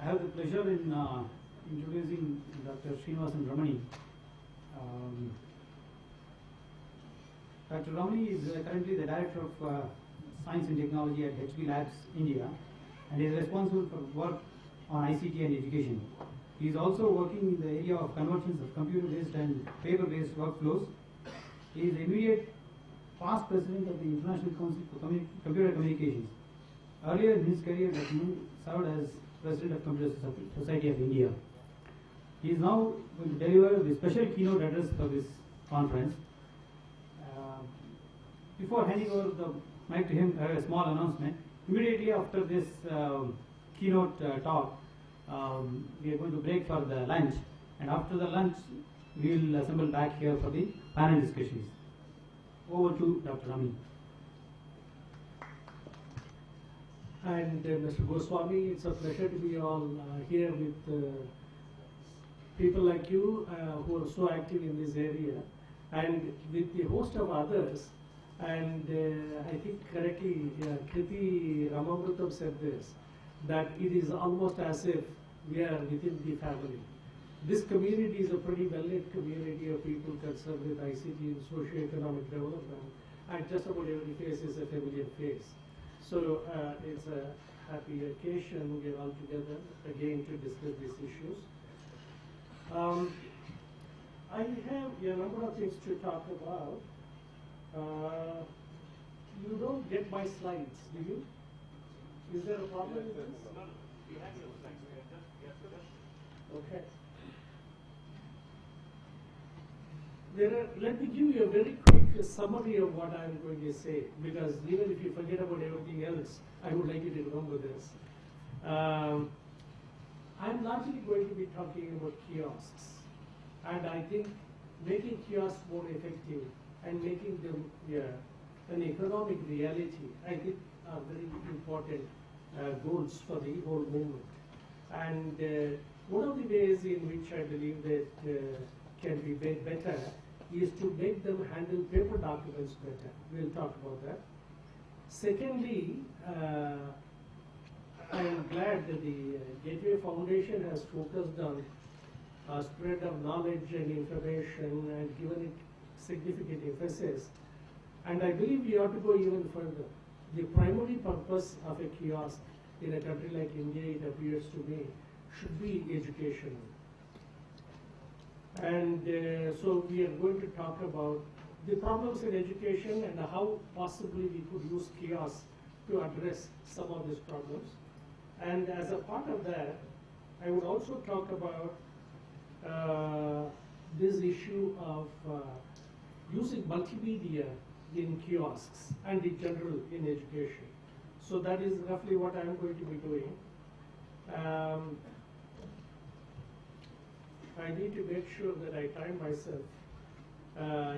I have the pleasure in introducing Dr. Srinivasan Ramani. Dr. Ramani is currently the Director of Science and Technology at HP Labs, India, and is responsible for work on ICT and education. He is also working in the area of convergence of computer-based and paper-based workflows. He is immediate past president of the International Council for Computer Communications. Earlier in his career, Dr. Ramani served as President of Computer Society of India. He is now going to deliver the special keynote address for this conference. Before handing over the mic to him, I have a small announcement. Immediately after this keynote talk, we are going to break for the lunch, and after the lunch, we will assemble back here for the panel discussions. Over to Dr. Ramani. And Mr. Goswami, it's a pleasure to be all here with people like you who are so active in this area, and with the host of others. And I think correctly, Kriti Ramamrutam said this, that it is almost as if we are within the family. This community is a pretty well-knit community of people concerned with ICT and socio-economic development, and just about every face is a familiar face. So it's a happy occasion. We're all together again to discuss these issues. I have a number of things to talk about. You don't get my slides, do you? Is there a problem with this? No, we have your slides. Okay. Let me give you a very quick summary of what I'm going to say, because even if you forget about everything else, I would like you to remember this. I'm largely going to be talking about kiosks, and I think making kiosks more effective and making them an economic reality, I think are very important goals for the whole movement. And one of the ways in which I believe that can be made better is to make them handle paper documents better. We'll talk about that. Secondly, I'm glad that the Gateway Foundation has focused on spread of knowledge and information and given it significant emphasis. And I believe we ought to go even further. The primary purpose of a kiosk in a country like India, it appears to me, should be educational. And so we are going to talk about the problems in education and how possibly we could use kiosks to address some of these problems. And as a part of that, I would also talk about this issue of using multimedia in kiosks and in general in education. So that is roughly what I'm going to be doing. I need to make sure that I time myself.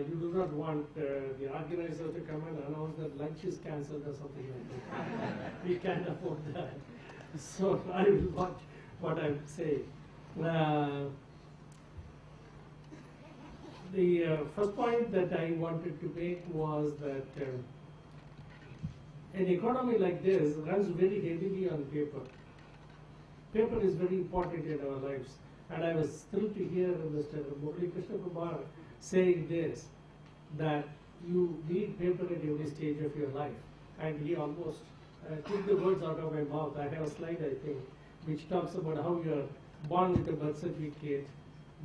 You do not want the organizer to come and announce that lunch is cancelled or something like that. We can't afford that. So I will watch what I say. The first point that I wanted to make was that an economy like this runs very heavily on paper. Paper is very important in our lives. And I was thrilled to hear Mr. Murali Krishna Kumar saying this, that you need paper at every stage of your life. And he almost took the words out of my mouth. I have a slide, I think, which talks about how you are born with a birth certificate,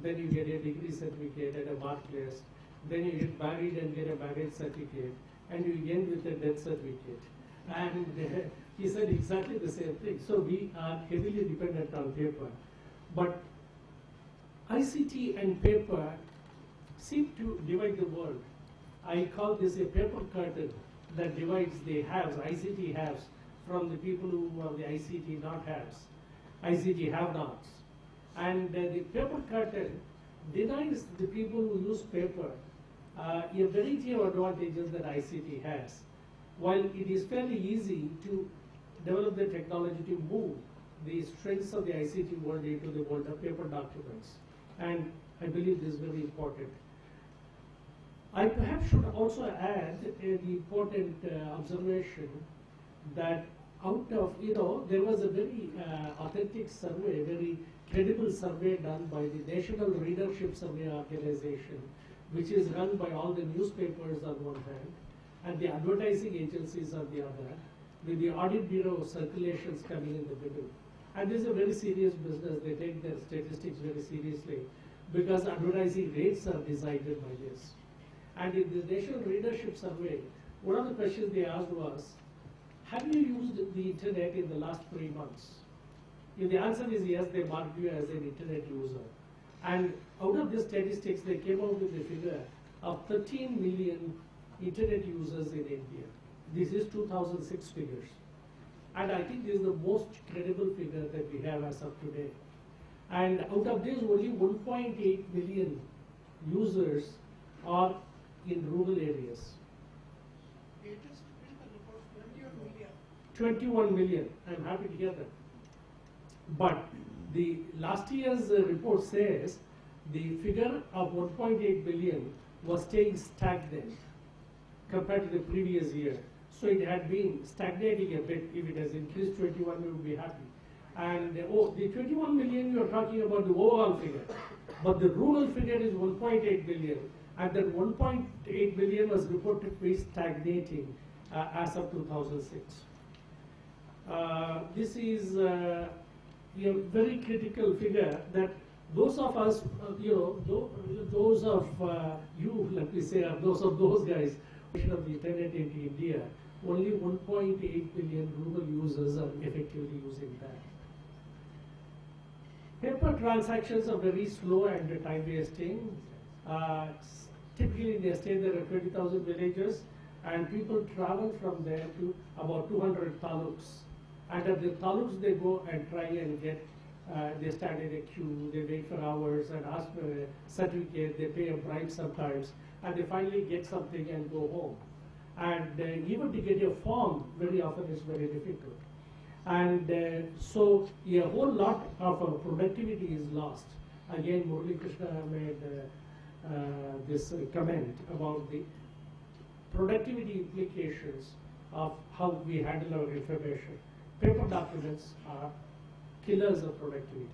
then you get a degree certificate and a mark list, then you get married and get a marriage certificate, and you end with a death certificate. And he said exactly the same thing. So we are heavily dependent on paper. But ICT and paper seem to divide the world. I call this a paper curtain that divides the haves, ICT haves, from the people who are the ICT not haves, ICT have-nots. And the paper curtain denies the people who use paper a variety of advantages that ICT has. While it is fairly easy to develop the technology to move the strengths of the ICT world into the world of paper documents. And I believe this is very important. I perhaps should also add an important observation that out of, there was a very authentic survey, very credible survey done by the National Readership Survey Organization, which is run by all the newspapers on one hand and the advertising agencies on the other, with the audit bureau circulations coming in the middle. And this is a very serious business. They take their statistics very seriously because advertising rates are decided by this. And in the National Readership Survey, one of the questions they asked was, have you used the internet in the last 3 months? If the answer is yes, they marked you as an internet user. And out of the statistics, they came out with a figure of 13 million internet users in India. This is 2006 figures. And I think this is the most credible figure that we have as of today. And out of this, only 1.8 million users are in rural areas. Latest critical report, 21 million, I'm happy to hear that. But the last year's report says the figure of 1.8 billion was staying stagnant compared to the previous year. So it had been stagnating a bit. If it has increased 21, we would be happy. And the 21 million, you are talking about the overall figure. But the rural figure is 1.8 billion. And that 1.8 billion was reported to be stagnating as of 2006. This is a very critical figure that those of us, those of you, let me say, or those of those guys, of the internet into India, only 1.8 billion rural users are effectively using that. Paper transactions are very slow and time wasting. Typically in the state there are 20,000 villages and people travel from there to about 200 taluks. And at the taluks they go and try and get, they stand in a queue, they wait for hours and ask for a certificate, they pay a bribe sometimes, and they finally get something and go home. And even to get a form very often is very difficult. And so a whole lot of our productivity is lost. Again, Murali Krishna made this comment about the productivity implications of how we handle our information. Paper documents are killers of productivity.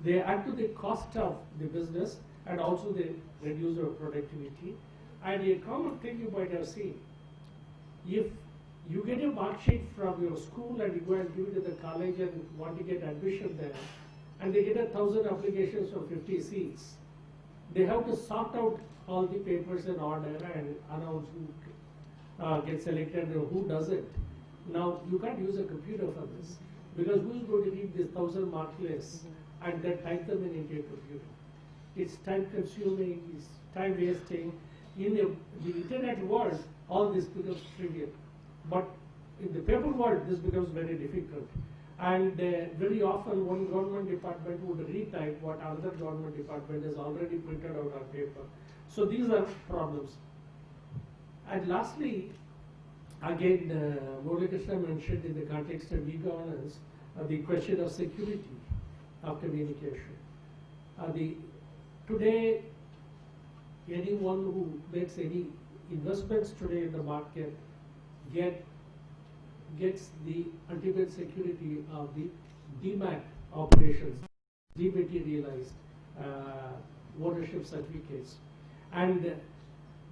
They add to the cost of the business and also they reduce our productivity. And a common thing you might have seen, if you get a mark sheet from your school and you go and give it to the college and want to get admission there, and they get 1,000 applications for 50 seats, they have to sort out all the papers in order and announce who gets selected and who doesn't. Now, you can't use a computer for this, because who is going to read this 1,000 mark lists and then type them into a computer? It's time consuming, it's time wasting. In the internet world, all this becomes trivial. But in the paper world, this becomes very difficult. And very often one government department would retype what another government department has already printed out on paper. So these are problems. And lastly, again, Murali Krishna mentioned in the context of e-governance, the question of security of communication. Today, anyone who makes any investments today in the market gets the ultimate security of the DMAT operations, dematerialized ownership certificates. And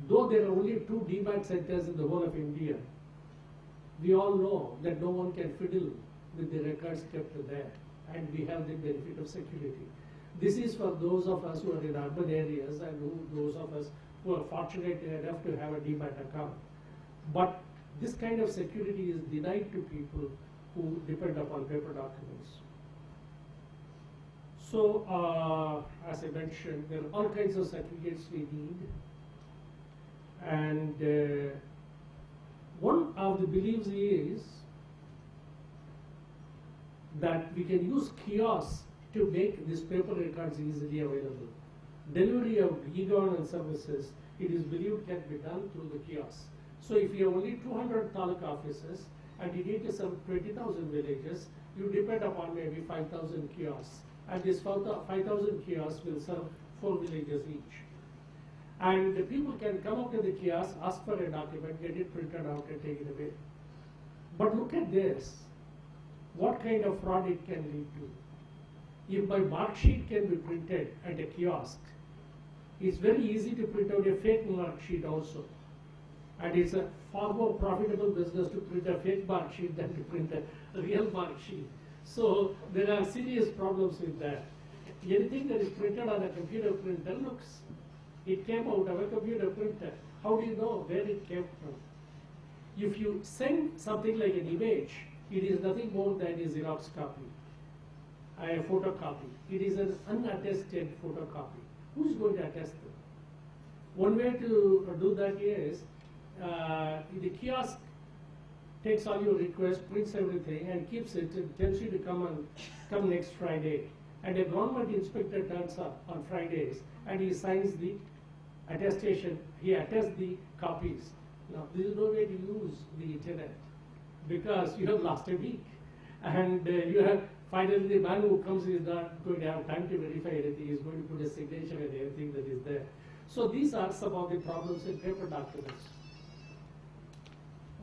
though there are only 2 DMAT centers in the whole of India, we all know that no one can fiddle with the records kept there, and we have the benefit of security. This is for those of us who are in urban areas and those of us who are fortunate enough to have a DMAT account. But this kind of security is denied to people who depend upon paper documents. So, as I mentioned, there are all kinds of certificates we need. And one of the beliefs is that we can use kiosks to make these paper records easily available. Delivery of e-governance services, it is believed, can be done through the kiosks. So if you have only 200 taluk offices and you need to serve 20,000 villages, you depend upon maybe 5,000 kiosks. And this 5,000 kiosks will serve 4 villages each. And the people can come up to the kiosk, ask for a document, get it printed out and take it away. But look at this. What kind of fraud it can lead to? If my mark sheet can be printed at a kiosk, it's very easy to print out a fake mark sheet also. And it's a far more profitable business to print a fake mark sheet than to print a real mark sheet. So there are serious problems with that. Anything that is printed on a computer printer looks, it came out of a computer printer. How do you know where it came from? If you send something like an image, it is nothing more than a Xerox copy, a photocopy. It is an unattested photocopy. Who's going to attest them? One way to do that is, the kiosk takes all your requests, prints everything, and keeps it, and tells you to come next Friday. And a government inspector turns up on Fridays, and he signs the attestation, he attests the copies. Now, there is no way to use the internet, because you have lost a week. And you have, finally the man who comes is not going to have time to verify anything, he's going to put a signature and everything that is there. So these are some of the problems in paper documents.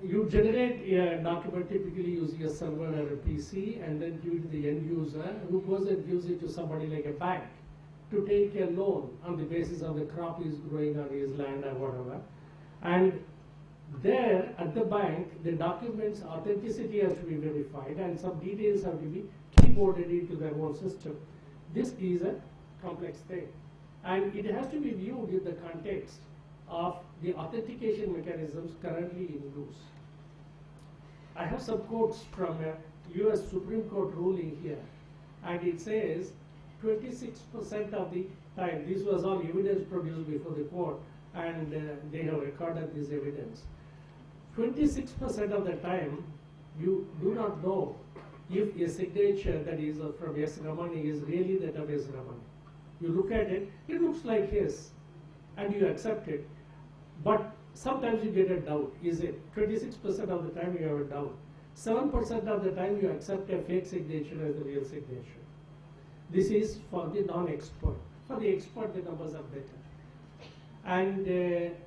You generate a document typically using a server or a PC, and then give it to the end user, who goes and gives it to somebody like a bank to take a loan on the basis of the crop is growing on his land or whatever. And there at the bank, the document's authenticity has to be verified, and some details have to be keyboarded into their own system. This is a complex thing, and it has to be viewed in the context of the authentication mechanisms currently in use. I have some quotes from a US Supreme Court ruling here, and it says 26% of the time, this was all evidence produced before the court, and they have recorded this evidence. 26% of the time, you do not know if a signature that is from S. Ramani is really that of S. Ramani. You look at it, it looks like his, and you accept it. But sometimes you get a doubt. Is it 26% of the time you have a doubt? 7% of the time you accept a fake signature as a real signature. This is for the non-expert. For the expert, the numbers are better. And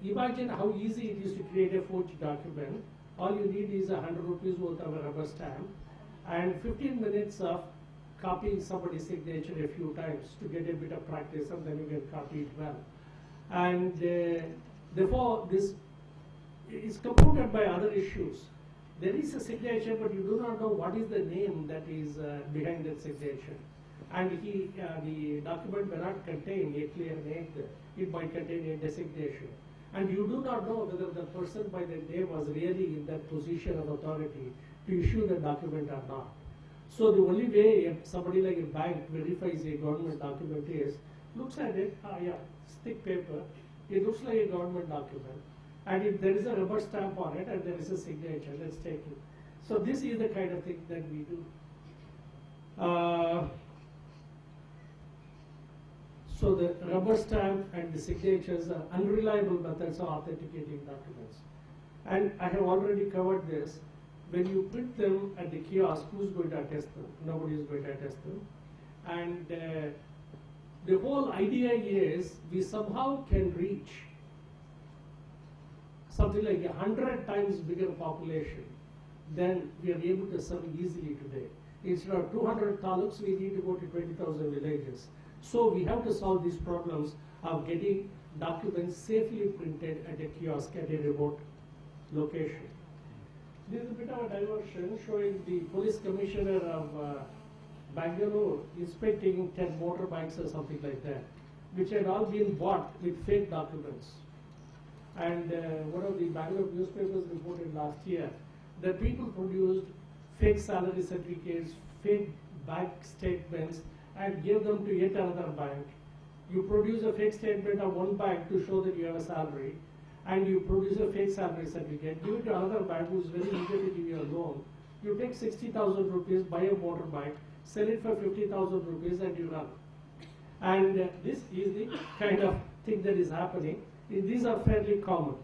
imagine how easy it is to create a forged document. All you need is 100 rupees worth of a rubber stamp and 15 minutes of copying somebody's signature a few times to get a bit of practice, and then you can copy it well. And therefore, this is compounded by other issues. There is a signature, but you do not know what is the name that is behind that signature. And the document may not contain a clear name there. It might contain a designation. And you do not know whether the person by the name was really in that position of authority to issue the document or not. So the only way somebody like a bank verifies a government document is, looks at it, it's thick paper, it looks like a government document, and if there is a rubber stamp on it and there is a signature, let's take it. So this is the kind of thing that we do. So the rubber stamp and the signatures are unreliable methods of authenticating documents. And I have already covered this. When you print them at the kiosk, who's going to attest them? Nobody is going to attest them. And the whole idea is we somehow can reach something like 100 times bigger population than we are able to serve easily today. Instead of 200 taluks, we need to go to 20,000 villages. So we have to solve these problems of getting documents safely printed at a kiosk at a remote location. This is a bit of a diversion showing the police commissioner of Bangalore inspecting 10 motorbikes or something like that, which had all been bought with fake documents. And one of the Bangalore newspapers reported last year that people produced fake salary certificates, fake bank statements, and gave them to yet another bank. You produce a fake statement of one bank to show that you have a salary, and you produce a fake salary certificate, give it to another bank who is very eager to give you a loan. You take 60,000 rupees, buy a motorbike, sell it for 50,000 rupees, and you run. And this is the kind of thing that is happening. These are fairly common.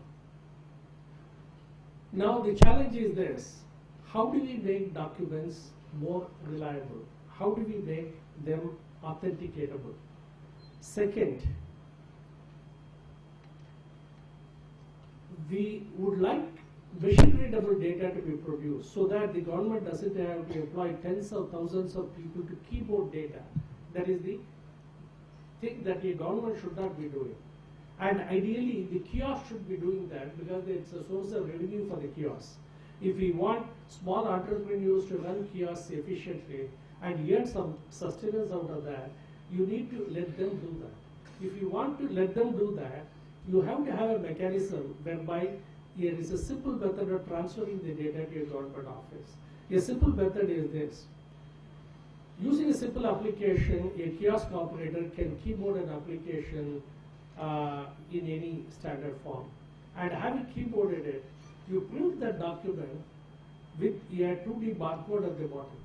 Now the challenge is this: how do we make documents more reliable? How do we make them authenticatable? Second, we would like machine readable data to be produced so that the government doesn't have to employ tens of thousands of people to keyboard data. That is the thing that the government should not be doing. And ideally, the kiosk should be doing that because it's a source of revenue for the kiosk. If we want small entrepreneurs to run kiosks efficiently and earn some sustenance out of that, you need to let them do that. If you want to let them do that, you have to have a mechanism whereby there is a simple method of transferring the data to your government office. A simple method is this. Using a simple application, a kiosk operator can keyboard an application in any standard form. And having keyboarded it, you print that document with a 2D barcode at the bottom.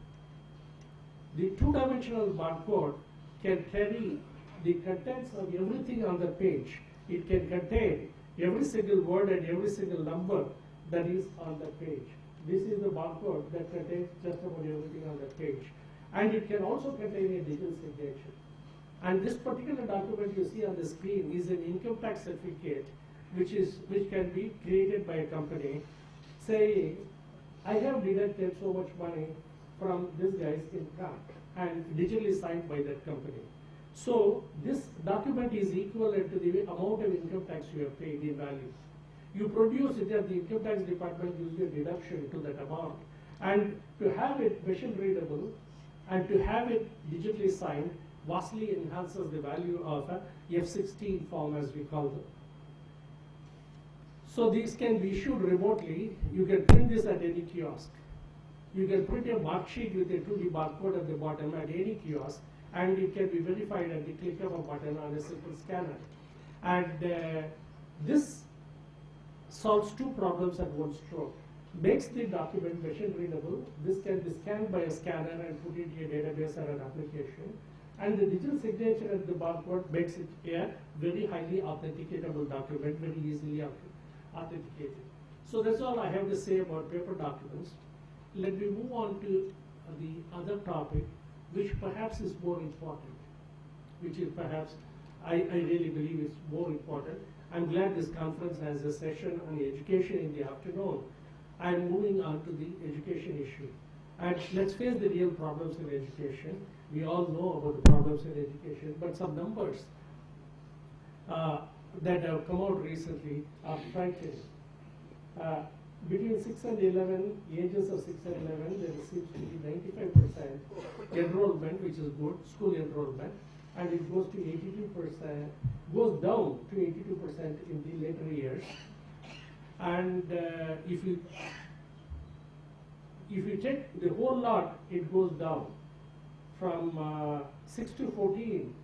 The two-dimensional barcode can carry the contents of everything on the page. It can contain every single word and every single number that is on the page. This is the barcode that contains just about everything on the page. And it can also contain a digital signature. And this particular document you see on the screen is an income tax certificate which can be created by a company saying, I have deducted so much money from this guy's income and digitally signed by that company. So this document is equivalent to the amount of income tax you have paid in value. You produce it and the income tax department gives you a deduction to that amount. And to have it machine readable and to have it digitally signed vastly enhances the value of a F-16 form, as we call them. So these can be issued remotely. You can print this at any kiosk. You can print a mark sheet with a 2D barcode at the bottom at any kiosk, and it can be verified at the click of a button on a simple scanner. And this solves two problems at one stroke. Makes the document machine readable. This can be scanned by a scanner and put it in a database or an application. And the digital signature at the barcode makes it a very highly authenticatable document, very easily authenticated. So that's all I have to say about paper documents. Let me move on to the other topic, which perhaps is more important, which is perhaps, I really believe is more important. I'm glad this conference has a session on education in the afternoon. I'm moving on to the education issue. And let's face the real problems in education. We all know about the problems in education, but some numbers that have come out recently are frightening. Between 6 and 11, ages of 6 and 11, there seems to be 95% enrollment, which is good, school enrollment, and it goes to 82%, goes down to 82% in the later years. And if you take the whole lot, it goes down. From 6 to 14,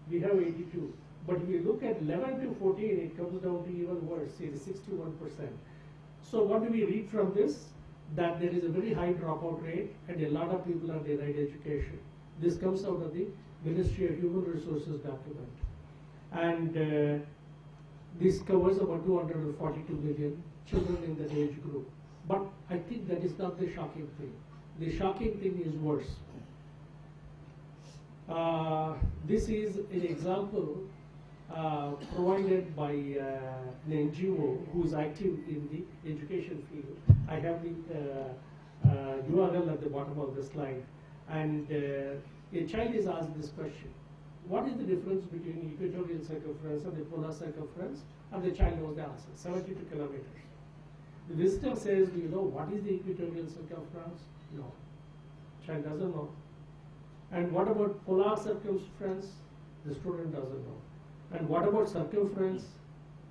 we have 82. But if you look at 11 to 14, it comes down to even worse, it is 61%. So what do we read from this? That there is a very high dropout rate and a lot of people are denied education. This comes out of the Ministry of Human Resources document. And this covers about 242 million children in that age group. But I think that is not the shocking thing. The shocking thing is worse. This is an example provided by an NGO who is active in the education field. I have the URL at the bottom of the slide. And a child is asked this question: what is the difference between equatorial circumference and the polar circumference? And the child knows the answer, 72 kilometers. The visitor says, do you know what is the equatorial circumference? No. Child doesn't know. And what about polar circumference? The student doesn't know. And what about circumference?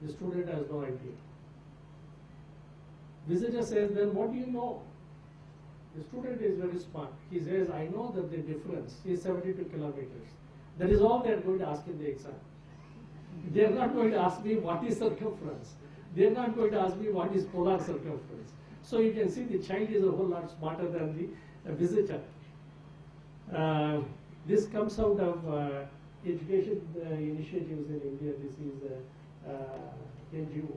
The student has no idea. Visitor says, then what do you know? The student is very smart. He says, I know that the difference is 72 kilometers. That is all they are going to ask in the exam. They are not going to ask me what is circumference. They are not going to ask me what is polar circumference. So you can see the child is a whole lot smarter than the visitor. This comes out of education initiatives in India. This is NGO.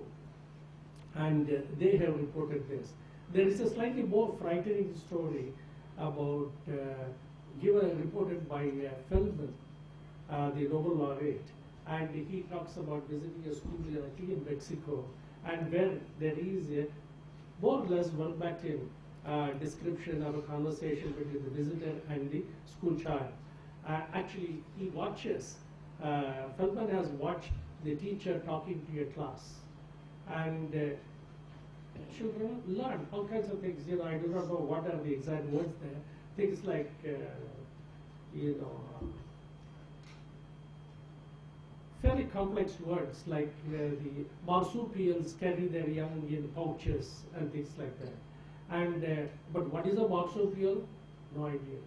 And they have reported this. There is a slightly more frightening story about, reported by Feldman, the Nobel laureate. And he talks about visiting a school in Mexico, and where there is more or less verbatim description of a conversation between the visitor and the school child. Actually, he watches, Feldman has watched the teacher talking to a class. And children learn all kinds of things. I do not know what are the exact words there. Things like, fairly complex words like the marsupials carry their young in pouches and things like that. And but what is a marsupial? No idea.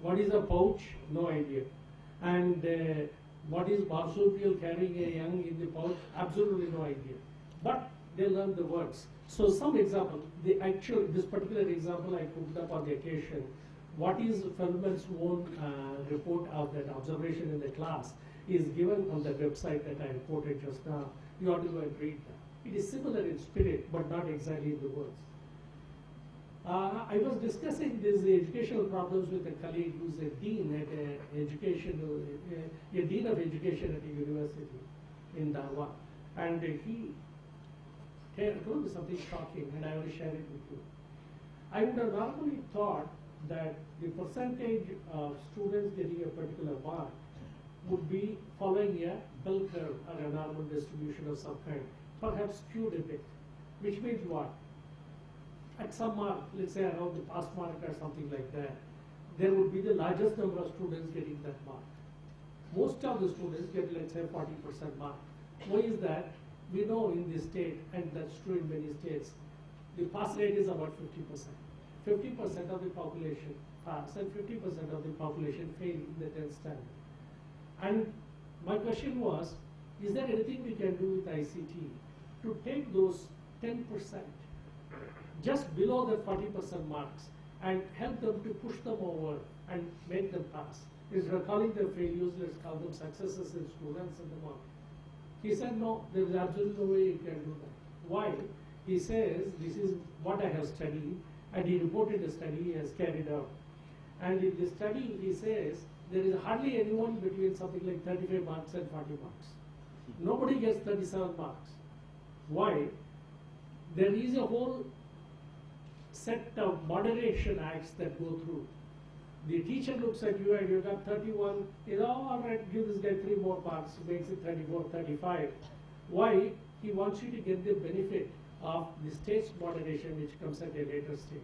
What is a pouch? No idea. And what is marsupial carrying a young in the pouch? Absolutely no idea. But they learn the words. So some example, this particular example I put up on the occasion. What is Feldman's own report of that observation in the class is given on the website that I quoted just now. You ought to go and read that. It is similar in spirit, but not exactly in the words. I was discussing these educational problems with a colleague who's a dean at a dean of education at a university in Darwin, and he told me something shocking, and I will share it with you. I would have normally thought that the percentage of students getting a particular mark would be following a bell curve or a normal distribution of some kind, perhaps skewed a bit, which means what? At some mark, let's say around the pass mark or something like that, there would be the largest number of students getting that mark. Most of the students get, let's say, 40% mark. Why is that? We know in this state, and that's true in many states, the pass rate is about 50%. 50% of the population pass and 50% of the population fail in the 10th standard. And my question was, is there anything we can do with ICT to take those 10% just below the 40% marks and help them to push them over and make them pass? Instead of calling them failures, let's call them successes in students and the mark. He said, no, there is absolutely no way you can do that. Why? He says, this is what I have studied, and he reported a study he has carried out. And in this study, he says, there is hardly anyone between something like 35 marks and 40 marks. Nobody gets 37 marks. Why? There is a whole set of moderation acts that go through. The teacher looks at you and you got 31, all right, give this guy 3 more marks, makes it 34, 35. Why? He wants you to get the benefit of the state's moderation, which comes at a later stage.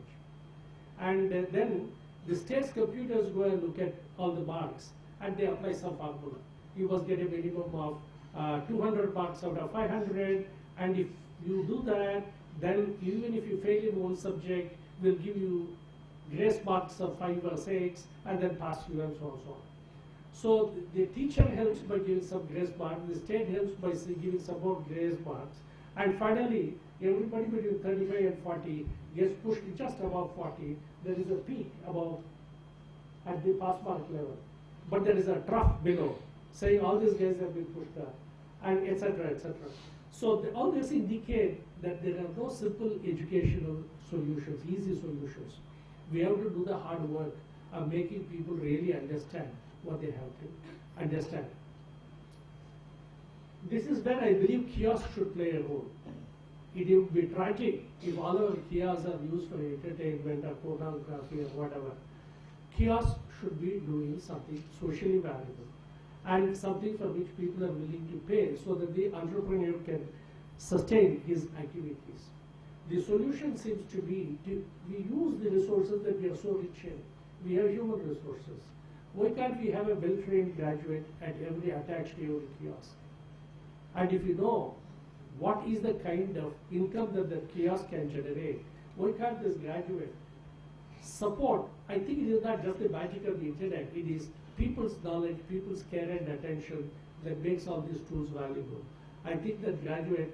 And then the state's computers go and look at all the marks and they apply some formula. You must get a minimum of 200 marks out of 500, and if you do that, then even if you fail in one subject, we'll give you grace marks of 5 or 6 and then pass you and so on and so on. So the teacher helps by giving some grace marks, the state helps by giving some more grace marks, and finally everybody between 35 and 40 gets pushed just above 40. There is a peak above at the pass mark level, but there is a trough below, saying all these guys have been pushed up, and etc. etc. So all this indicate that there are no simple educational solutions, easy solutions. We have to do the hard work of making people really understand what they have to understand. This is where I believe kiosks should play a role. It would be tragic if all our kiosks are used for entertainment or pornography or whatever. Kiosks should be doing something socially valuable and something for which people are willing to pay so that the entrepreneur can sustain his activities. The solution seems to be we use the resources that we are so rich in. We have human resources. Why can't we have a well-trained graduate at every attached to every kiosk? And if you know what is the kind of income that the kiosk can generate, why can't this graduate support? I think it is not just the magic of the internet, it is people's knowledge, people's care and attention that makes all these tools valuable. I think that graduate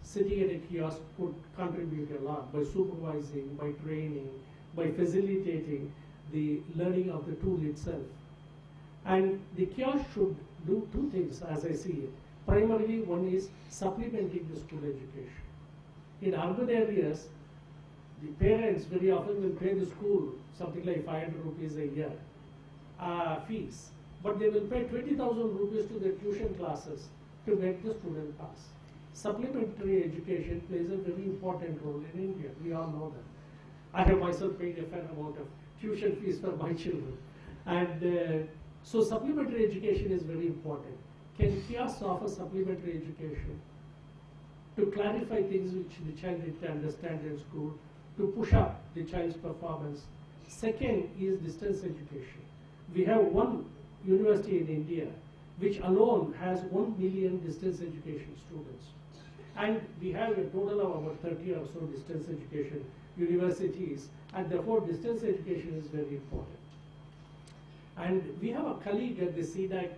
sitting at a kiosk could contribute a lot by supervising, by training, by facilitating the learning of the tool itself. And the kiosk should do 2 things as I see it. Primarily, one is supplementing the school education. In urban areas, the parents very often will pay the school something like 500 rupees a year fees, but they will pay 20,000 rupees to their tuition classes to make the student pass. supplementary education plays a very important role in India. We all know that. I have myself paid a fair amount of tuition fees for my children. And so supplementary education is very important. Can kiosks offer supplementary education to clarify things which the child didn't understand in school, to push up the child's performance? Second is distance education. We have one university in India which alone has 1 million distance education students. And we have a total of about 30 or so distance education universities, and therefore distance education is very important. And we have a colleague at the CDAC,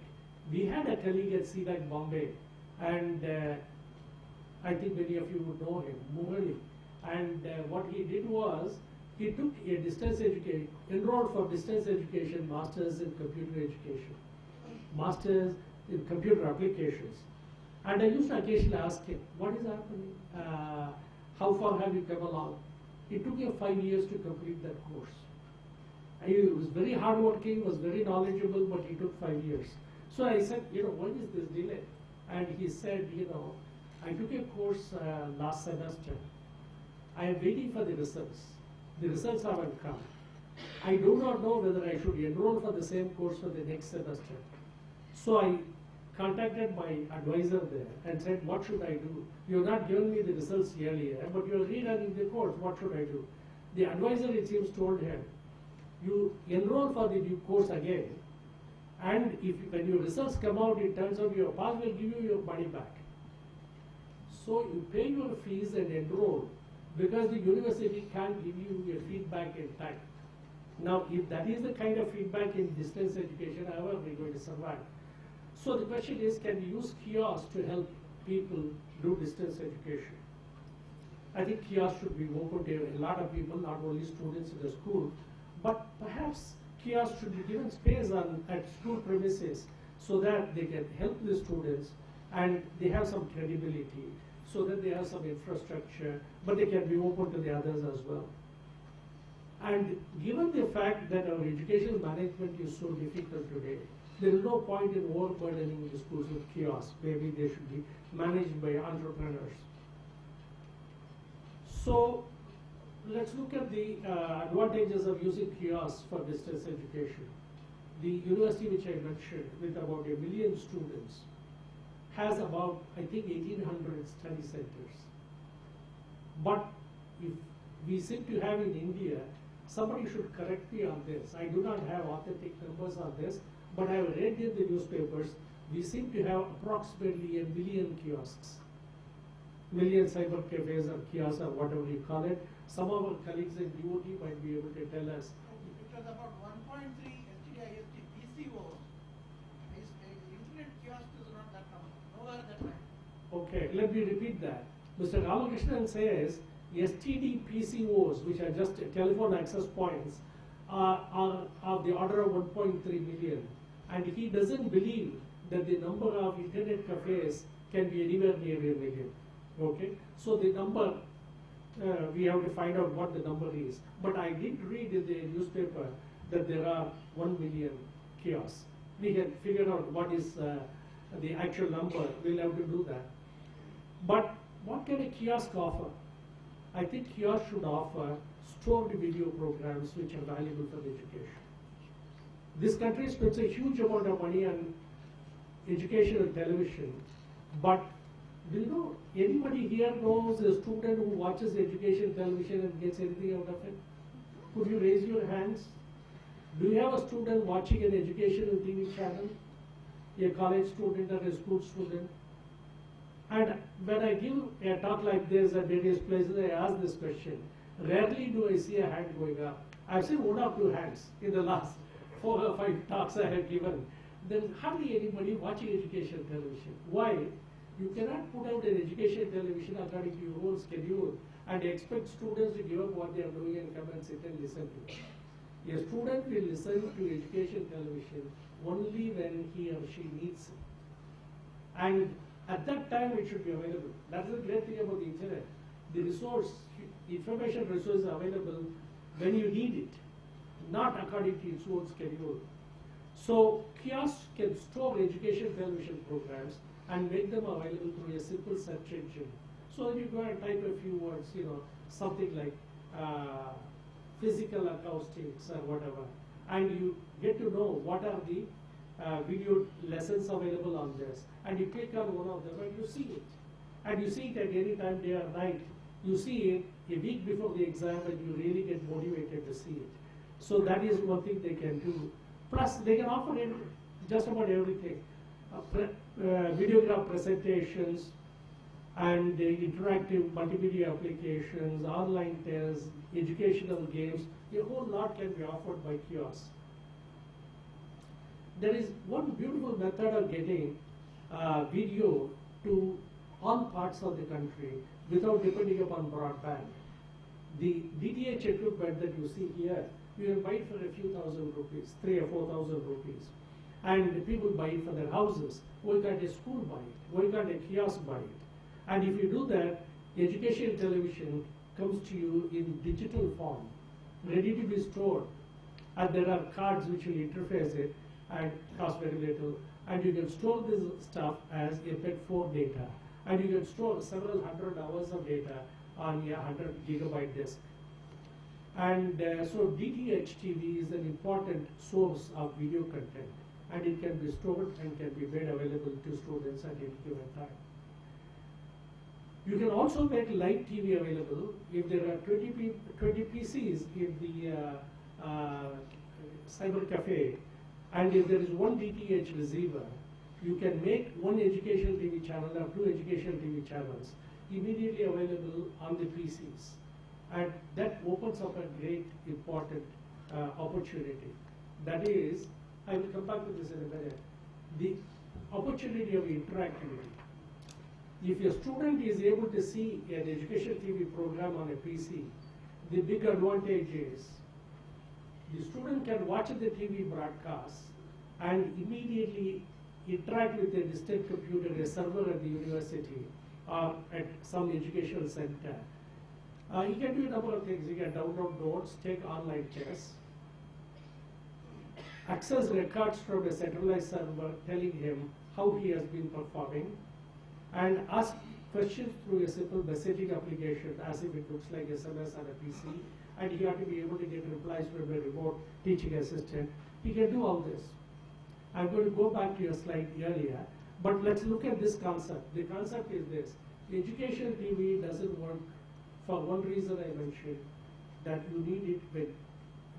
we had a colleague at CDAC Bombay, and I think many of you would know him, Murali. And what he did was, he took a distance education, enrolled for distance education, masters in computer education, masters in computer applications. And I used to occasionally ask him, what is happening? How far have you come along? It took him 5 years to complete that course. He was very hardworking, was very knowledgeable, but he took 5 years. So I said, what is this delay? And he said, I took a course last semester. I am waiting for the results. The results haven't come. I do not know whether I should enroll for the same course for the next semester. So I contacted my advisor there and said, what should I do? You have not given me the results earlier, but you are rerunning the course. What should I do? The advisor, it seems, told him, you enroll for the new course again, and when your results come out, it turns out your pass will give you your money back. So you pay your fees and enroll, because the university can't give you your feedback in time. Now, if that is the kind of feedback in distance education, how are we going to survive? So the question is, can we use kiosks to help people do distance education? I think kiosks should be open to a lot of people, not only students in the school, but perhaps kiosks should be given space at school premises so that they can help the students and they have some credibility, so that they have some infrastructure, but they can be open to the others as well. And given the fact that our educational management is so difficult today, there is no point in overburdening the schools with kiosks. Maybe they should be managed by entrepreneurs. So let's look at the advantages of using kiosks for distance education. The university which I mentioned, with about 1 million students, has about, I think, 1,800 study centers. But if we seem to have in India, somebody should correct me on this. I do not have authentic numbers on this, but I have read in the newspapers, we seem to have approximately 1 million kiosks. Million cyber cafes or kiosks or whatever you call it. Some of our colleagues in DOT might be able to tell us. It was about 1.3 STIST PCOs. Internet kiosk is not that number. Nowhere that time. Okay, let me repeat that. Mr. Ramakrishnan says STD PCOs, which are just telephone access points, are of the order of 1.3 million. And he doesn't believe that the number of internet cafes can be anywhere near 1 million. Okay, so the number, we have to find out what the number is. But I did read in the newspaper that there are 1 million kiosks. We can figure out what is the actual number. We'll have to do that. But what can a kiosk offer? I think kiosks should offer stored video programs which are valuable for education. This country spends a huge amount of money on educational television, but do you know, anybody here knows a student who watches education television and gets anything out of it? Could you raise your hands? Do you have a student watching an educational TV channel? A college student or a school student? And when I give a talk like this at various places, I ask this question. Rarely do I see a hand going up. I've seen 1 or 2 hands in the last 4 or 5 talks I have given. Then hardly anybody watching education television. Why? You cannot put out an education television according to your own schedule and expect students to give up what they are doing and come and sit and listen to it. A student will listen to education television only when he or she needs it. And at that time it should be available. That's the great thing about the internet. The resource, information resource is available when you need it, not according to its own schedule. So kiosks can store education television programs and make them available through a simple search engine. So you go and type a few words, something like physical acoustics or whatever, and you get to know what are the video lessons available on this, and you click on one of them and you see it. And you see it at any time, day or night. You see it a week before the exam and you really get motivated to see it. So that is one thing they can do. Plus, they can offer in just about everything. Videograph presentations and interactive multimedia applications, online tests, educational games. A whole lot can be offered by kiosks. There is one beautiful method of getting video to all parts of the country without depending upon broadband. The DTH equipment that you see here, you can buy it for a few thousand rupees, 3,000 or 4,000 rupees. And people buy it for their houses. Why can't a school buy it? Why can't a kiosk buy it? And if you do that, education television comes to you in digital form, ready to be stored. And there are cards which will interface it and cost very little. And you can store this stuff as MP4 data. And you can store several hundred hours of data on a 100 gigabyte disk. And so DTH TV is an important source of video content, and it can be stored and can be made available to students at any given time. You can also make live TV available if there are 20 PCs in the cyber cafe, and if there is one DTH receiver, you can make one educational TV channel or two educational TV channels immediately available on the PCs. And that opens up a great, important opportunity. That is, I will come back to this in a minute, the opportunity of interactivity. If a student is able to see an education TV program on a PC, the big advantage is the student can watch the TV broadcast and immediately interact with a distant computer, a server at the university or at some educational center. He can do a number of things. He can download notes, take online tests, access records from a centralized server telling him how he has been performing, and ask questions through a simple messaging application as if it looks like SMS on a PC, and he ought to be able to get replies from a remote teaching assistant. He can do all this. I'm going to go back to your slide earlier, but let's look at this concept. The concept is this: education TV doesn't work for one reason I mentioned, that you need it when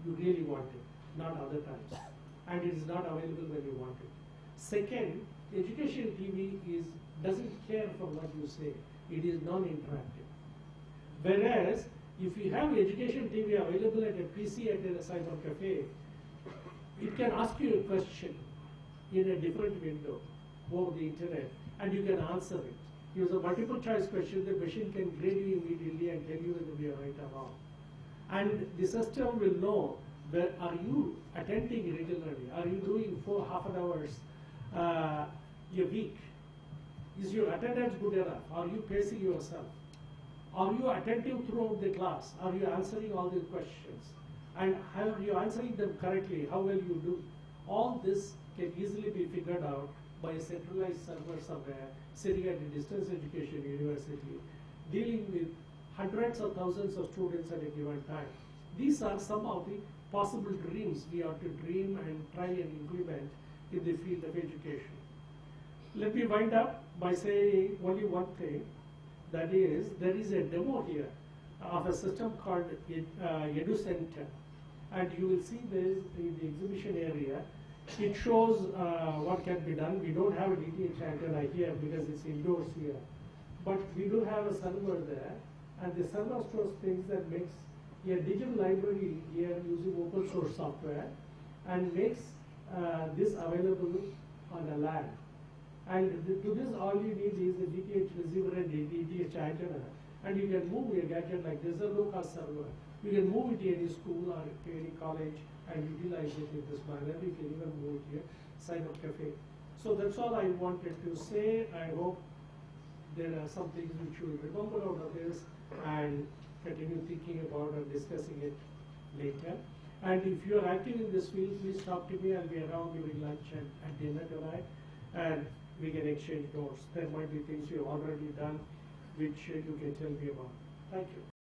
you really want it, not other times. And it is not available when you want it. Second, education TV doesn't care for what you say. It is non-interactive. Whereas, if you have education TV available at a PC at a cyber cafe, it can ask you a question in a different window over the internet, and you can answer it. Use a multiple choice question, the machine can grade you immediately and tell you whether you are right or wrong. And the system will know, where are you attending regularly? Are you doing 4 half-an-hours a week? Is your attendance good enough? Are you pacing yourself? Are you attentive throughout the class? Are you answering all the questions? And are you answering them correctly? How well you do? All this can easily be figured out by a centralized server somewhere, sitting at a distance education university, dealing with hundreds of thousands of students at a given time. These are some of the possible dreams we ought to dream and try and implement in the field of education. Let me wind up by saying only one thing, that is, there is a demo here of a system called EduCenter, and you will see this in the exhibition area. It shows what can be done. We don't have a DTH antenna here because it's indoors here. But we do have a server there, and the server stores things that makes a digital library here using open source software and makes this available on a LAN. And to this, all you need is a DTH receiver and a DTH antenna. And you can move a gadget like this, a low-cost server. You can move it to any school or to any college and utilize it in this manner. You can even move it here, cyber cafe. So that's all I wanted to say. I hope there are some things which you will remember out of this and continue thinking about and discussing it later. And if you are active in this field, please talk to me. I'll be around during lunch and at dinner tonight, and we can exchange notes. There might be things you've already done which you can tell me about. Thank you.